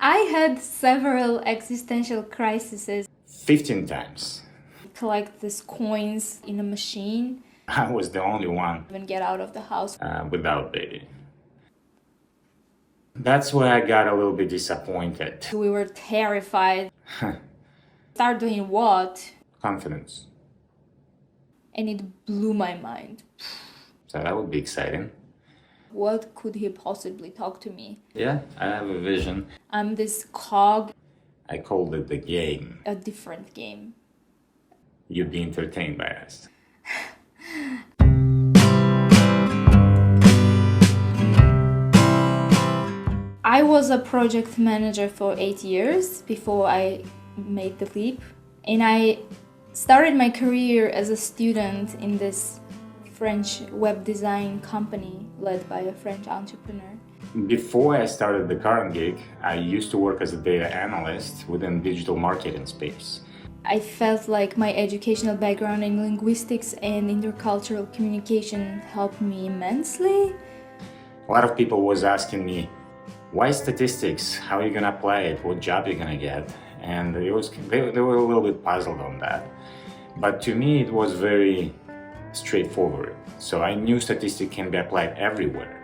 I had several existential crises. 15 times. Collect these coins in a machine. I was the only one Even get out of the house. without baby. That's where I got a little bit disappointed. We were terrified. Start doing what? Confidence. And it blew my mind. So that would be exciting. What could he possibly talk to me? Yeah, I have a vision. I'm this cog. I called it the game. A different game. You'd be entertained by us. I was a project manager for 8 years before I made the leap. And I started my career as a student in this French web design company led by a French entrepreneur. Before I started the current gig, I used to work as a data analyst within digital marketing space. I felt like my educational background in linguistics and intercultural communication helped me immensely. A lot of people was asking me, why statistics? How are you gonna apply it? What job are you gonna get? And they were a little bit puzzled on that. But to me, it was very straightforward. So I knew statistics can be applied everywhere.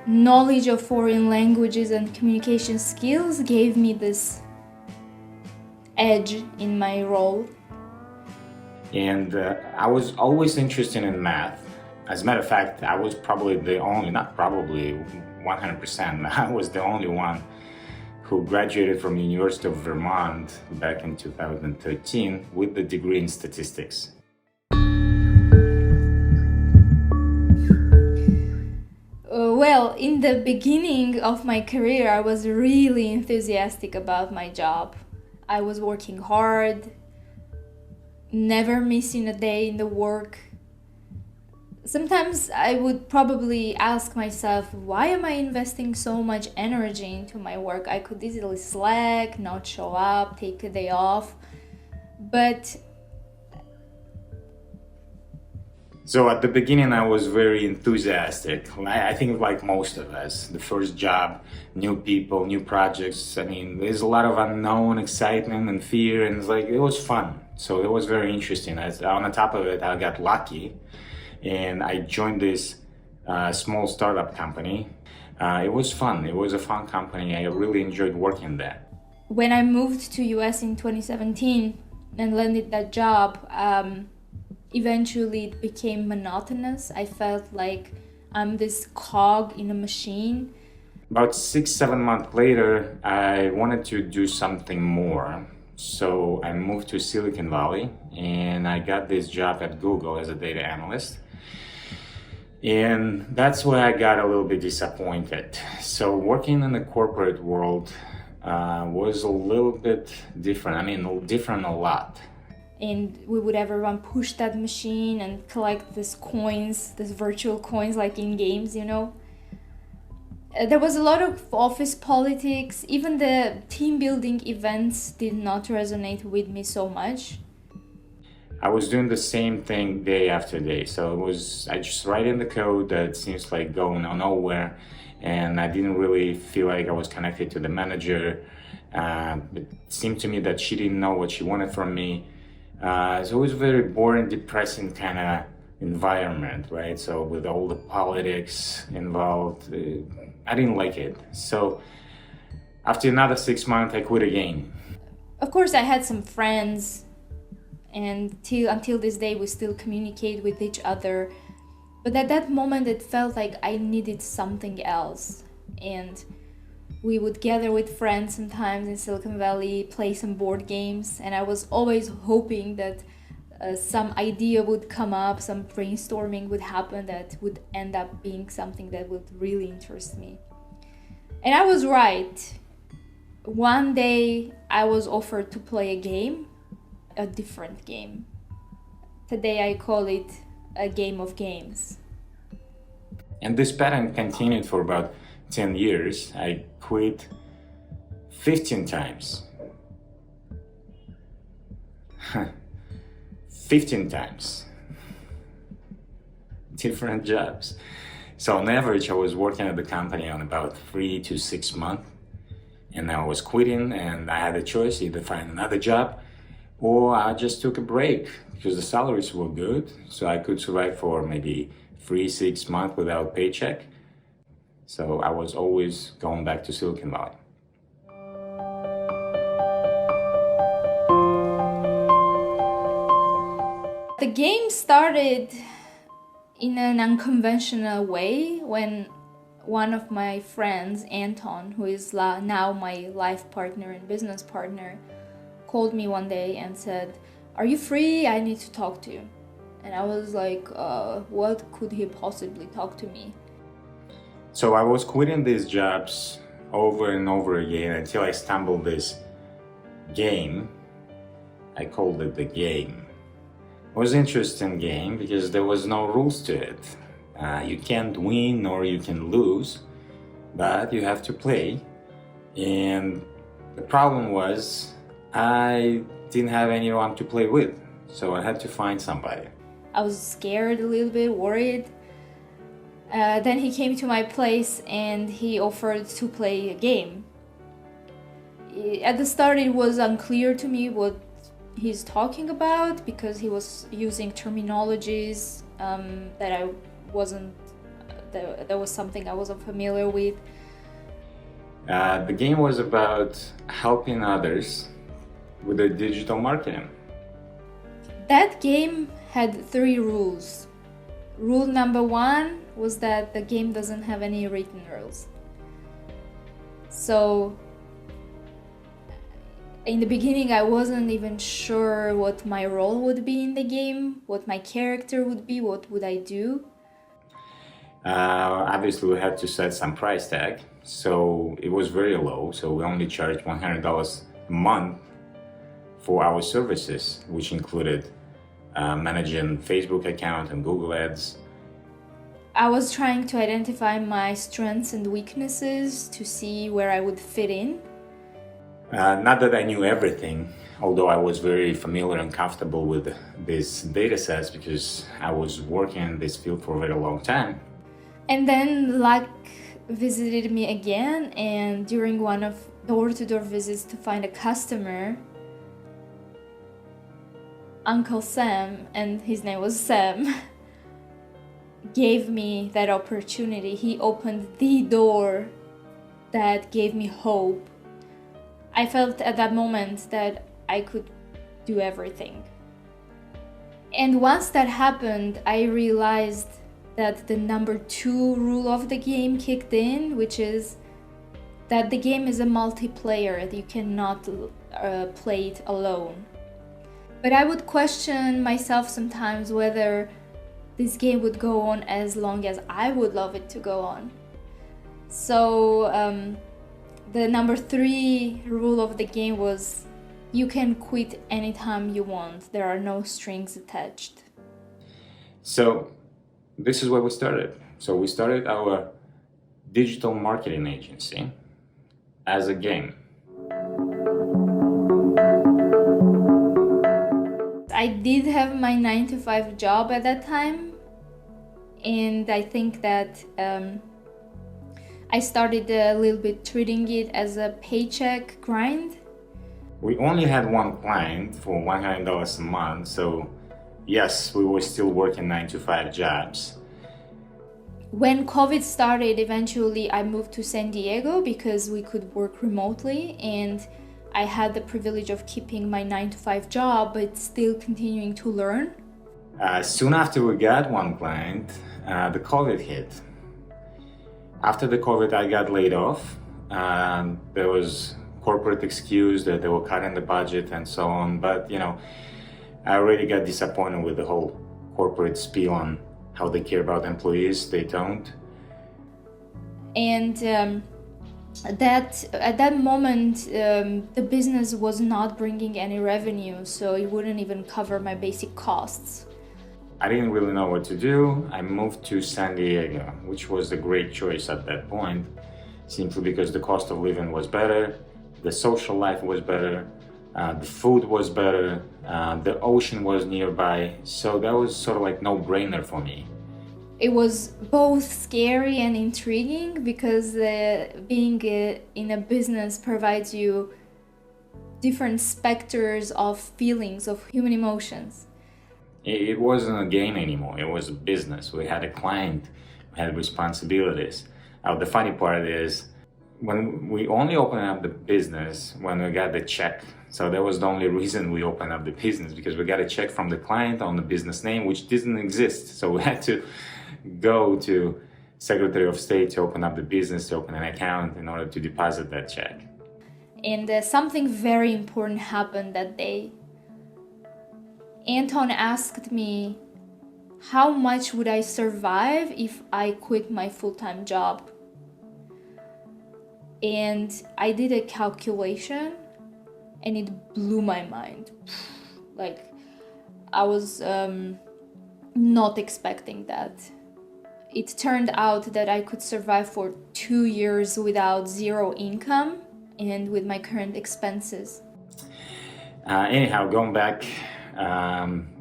Knowledge of foreign languages and communication skills gave me this edge in my role. And I was always interested in math. As a matter of fact, I was probably the only, not probably, 100%, I was the only one who graduated from the University of Vermont back in 2013 with the degree in statistics. Well, in the beginning of my career, I was really enthusiastic about my job. I was working hard, never missing a day in the work. Sometimes I would probably ask myself, why am I investing so much energy into my work? I could easily slack, not show up, take a day off. But so at the beginning, I was very enthusiastic. I think like most of us, the first job, new people, new projects. I mean, there's a lot of unknown, excitement and fear, and it was fun. So it was very interesting. On the top of it, I got lucky and I joined this small startup company. It was fun. It was a fun company. I really enjoyed working there. When I moved to US in 2017 and landed that job, eventually it became monotonous. I felt like I'm this cog in a machine. About 6-7 months later, I wanted to do something more. So I moved to Silicon Valley and I got this job at Google as a data analyst. And that's where I got a little bit disappointed. So working in the corporate world was a little bit different. I mean, different a lot. And we would everyone push that machine and collect these coins, these virtual coins like in games, you know. There was a lot of office politics. Even the team building events did not resonate with me so much. I was doing the same thing day after day. So I just write in the code that seems like going nowhere. And I didn't really feel like I was connected to the manager. It seemed to me that she didn't know what she wanted from me. So it was a very boring, depressing kind of environment, right? So with all the politics involved, I didn't like it. So after another 6 months, I quit again. Of course, I had some friends, and until this day, we still communicate with each other. But at that moment, it felt like I needed something else. And we would gather with friends sometimes in Silicon Valley, play some board games, and I was always hoping that some idea would come up, some brainstorming would happen that would end up being something that would really interest me. And I was right. One day I was offered to play a game, a different game. Today I call it a game of games. And this pattern continued for about 10 years. I quit 15 times. 15 times. Different jobs. So on average, I was working at the company on about 3 to 6 months. and I was quitting, and I had a choice, either find another job or I just took a break because the salaries were good, so I could survive for maybe 3-6 months without paycheck. So I was always going back to Silicon Valley. The game started in an unconventional way when one of my friends, Anton, who is now my life partner and business partner, called me one day and said, "Are you free? I need to talk to you." And I was like, what could he possibly talk to me? So I was quitting these jobs over and over again until I stumbled this game. I called it the game. It was an interesting game because there was no rules to it. You can't win or you can lose, but you have to play. And the problem was I didn't have anyone to play with, so I had to find somebody. I was scared, a little bit worried. Then he came to my place and he offered to play a game. At the start it was unclear to me what he's talking about because he was using terminologies that I wasn't, that was something I wasn't familiar with. The game was about helping others with their digital marketing. That game had 3 rules. Rule number 1 was that the game doesn't have any written rules. So in the beginning I wasn't even sure what my role would be in the game, what my character would be, what would I do. Obviously we had to set some price tag, so it was very low, so we only charged $100 a month for our services, which included managing Facebook account and Google Ads. I was trying to identify my strengths and weaknesses to see where I would fit in. Not that I knew everything, although I was very familiar and comfortable with these data sets because I was working in this field for a very long time. And then luck visited me again, and during one of door-to-door visits to find a customer, Uncle Sam, and his name was Sam, gave me that opportunity. He opened the door that gave me hope. I felt at that moment that I could do everything. And once that happened, I realized that the number 2 rule of the game kicked in, which is that the game is a multiplayer, that you cannot play it alone. But I would question myself sometimes whether this game would go on as long as I would love it to go on. So the number 3 rule of the game was you can quit anytime you want. There are no strings attached. So this is where we started. So we started our digital marketing agency as a game. I did have my 9-to-5 job at that time, and I think that I started a little bit treating it as a paycheck grind. We only had one client for $100 a month, so yes, we were still working 9-to-5 jobs. When COVID started, eventually I moved to San Diego because we could work remotely, and I had the privilege of keeping my 9-to-5 job but still continuing to learn. Soon after we got one client, the COVID hit. After the COVID, I got laid off. There was corporate excuse that they were cutting the budget and so on, but I already got disappointed with the whole corporate spiel on how they care about employees. They don't. And at that moment, the business was not bringing any revenue, so it wouldn't even cover my basic costs. I didn't really know what to do. I moved to San Diego, which was a great choice at that point, simply because the cost of living was better, the social life was better, the food was better, the ocean was nearby, so that was sort of like no-brainer for me. It was both scary and intriguing because being in a business provides you different specters of feelings, of human emotions. It wasn't a game anymore, it was a business. We had a client, we had responsibilities. The funny part is, when we only opened up the business when we got the check. So that was the only reason we opened up the business, because we got a check from the client on the business name, which didn't exist. So we had to go to Secretary of State to open up the business, to open an account in order to deposit that check. And something very important happened that day. Anton asked me, how much would I survive if I quit my full-time job? And I did a calculation and it blew my mind. Like, I was not expecting that. It turned out that I could survive for 2 years without zero income and with my current expenses. Anyhow, going back,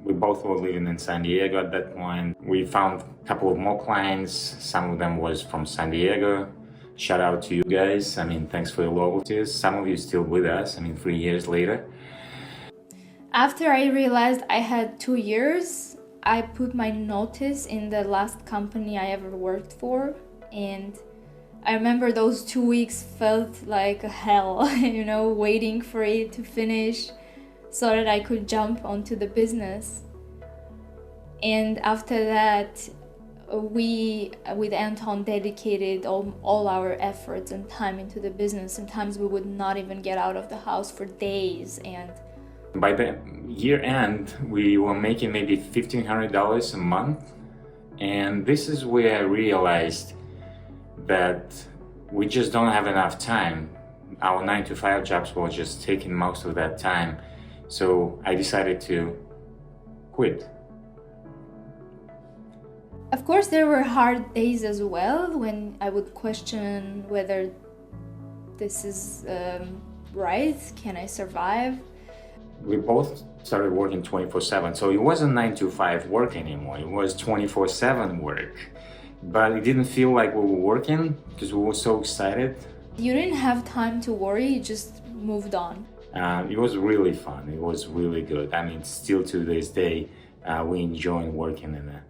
we both were living in San Diego at that point. We found a couple of more clients. Some of them was from San Diego. Shout out to you guys. I mean, thanks for your loyalty. Some of you still with us, 3 years later. After I realized I had 2 years, I put my notice in the last company I ever worked for, and I remember those 2 weeks felt like a hell, waiting for it to finish so that I could jump onto the business. And after that, we, with Anton, dedicated all our efforts and time into the business. Sometimes we would not even get out of the house for days. And by the year end, we were making maybe $1,500 a month. And this is where I realized that we just don't have enough time. Our 9-to-5 jobs were just taking most of that time. So I decided to quit. Of course, there were hard days as well when I would question whether this is right. Can I survive? We both started working 24/7. So it wasn't 9-to-5 work anymore. It was 24/7 work. But it didn't feel like we were working because we were so excited. You didn't have time to worry, you just moved on. It was really fun. It was really good. Still to this day, we enjoy working in it.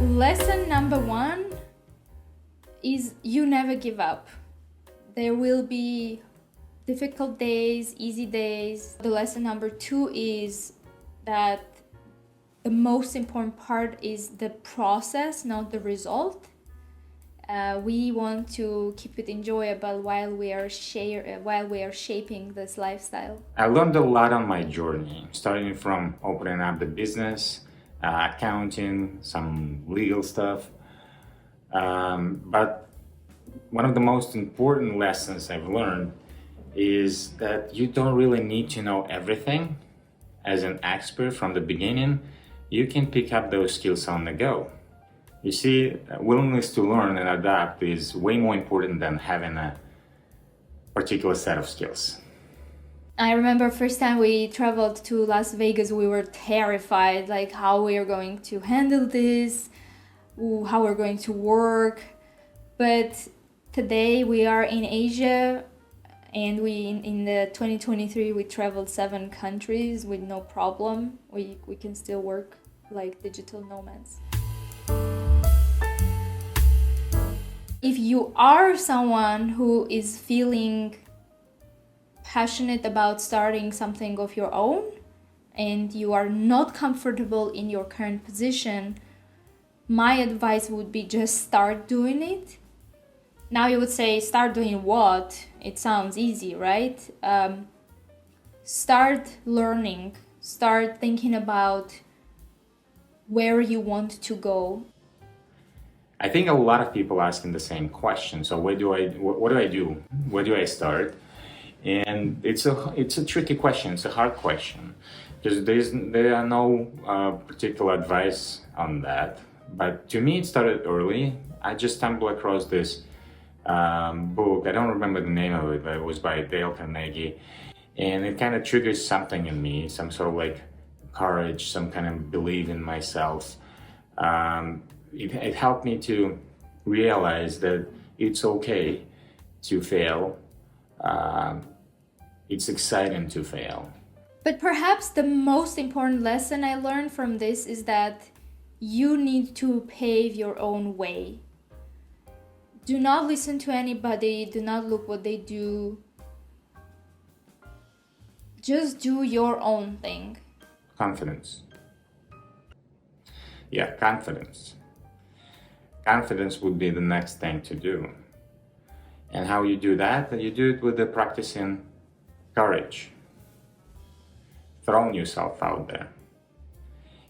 Lesson number 1 is you never give up. There will be difficult days, easy days. The lesson number 2 is that the most important part is the process, not the result. We want to keep it enjoyable while we are shaping this lifestyle. I learned a lot on my journey, starting from opening up the business, accounting, some legal stuff. But one of the most important lessons I've learned is that you don't really need to know everything as an expert from the beginning. You can pick up those skills on the go. You see, willingness to learn and adapt is way more important than having a particular set of skills. I remember first time we traveled to Las Vegas, we were terrified, like how we are going to handle this, how we're going to work. But today we are in Asia, and in the 2023 we traveled 7 countries with no problem. We can still work like digital nomads. If you are someone who is feeling passionate about starting something of your own and you are not comfortable in your current position, my advice would be just start doing it. Now you would say, start doing what? It sounds easy, right? Start learning, start thinking about where you want to go. I think a lot of people asking the same question. So what do I do? Where do I start? And it's a tricky question. It's a hard question because there are no particular advice on that. But to me, it started early. I just stumbled across this book. I don't remember the name of it, but it was by Dale Carnegie, and it kind of triggers something in me, some sort of like courage, some kind of belief in myself. It helped me to realize that it's okay to fail. It's exciting to fail. But perhaps the most important lesson I learned from this is that you need to pave your own way. Do not listen to anybody, do not look what they do. Just do your own thing. Confidence. Yeah, confidence. Confidence would be the next thing to do. And how you do that? You do it with the practicing courage. Throwing yourself out there.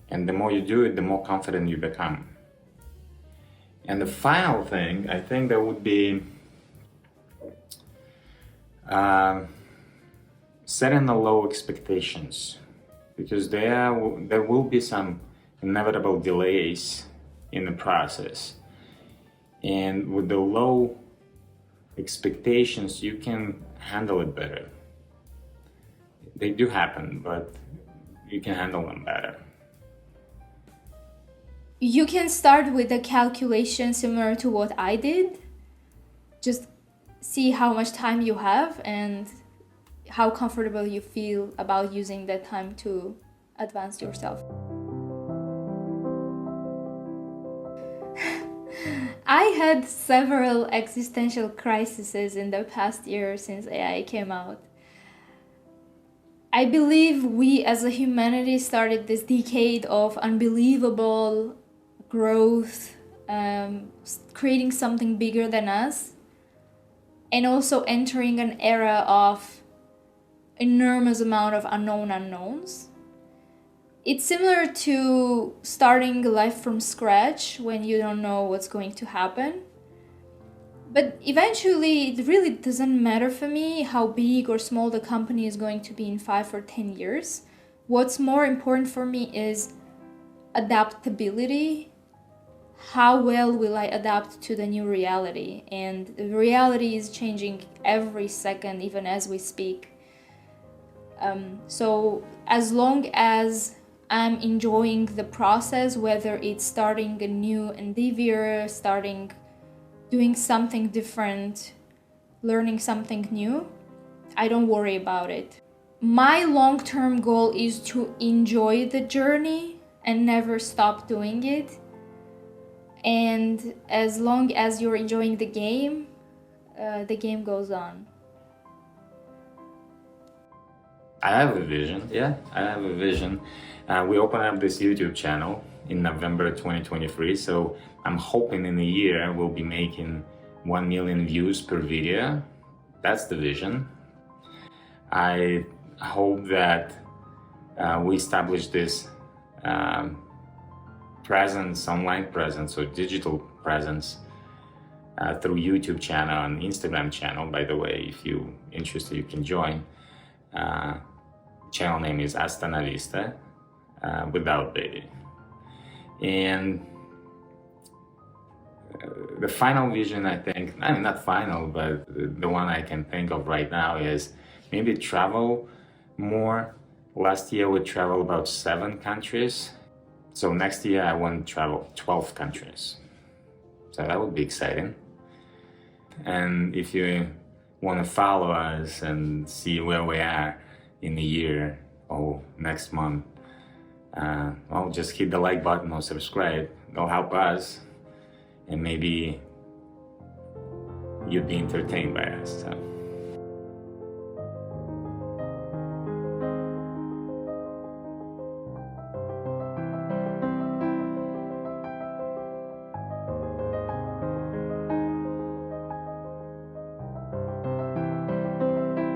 And the more you do it, the more confident you become. And the final thing, I think that would be setting the low expectations, because there will be some inevitable delays in the process. And with the low expectations, you can handle it better. They do happen, but you can handle them better. You can start with a calculation similar to what I did. Just see how much time you have and how comfortable you feel about using that time to advance yourself. I had several existential crises in the past year since AI came out. I believe we as a humanity started this decade of unbelievable growth, creating something bigger than us, and also entering an era of enormous amount of unknown unknowns. It's similar to starting life from scratch when you don't know what's going to happen. But eventually, it really doesn't matter for me how big or small the company is going to be in 5 or 10 years. What's more important for me is adaptability. How well will I adapt to the new reality? And the reality is changing every second, even as we speak. So as long as I'm enjoying the process, whether it's starting a new endeavor, doing something different, learning something new, I don't worry about it. My long-term goal is to enjoy the journey and never stop doing it. And as long as you're enjoying the game goes on. I have a vision. Yeah, I have a vision. We opened up this YouTube channel in November 2023, so I'm hoping in a year we'll be making 1 million views per video. That's the vision. I hope that we establish this presence, online presence or digital presence through YouTube channel and Instagram channel. By the way, if you're interested, you can join. Channel name is ASTANAVISTA without baby. And the final vision, I think, I mean, not final, but the one I can think of right now is maybe travel more. Last year we traveled about 7 countries. So next year I want to travel 12 countries. So that would be exciting. And if you want to follow us and see where we are in a year or next month, well, just hit the like button or subscribe. It'll help us, and maybe you'd be entertained by us. So.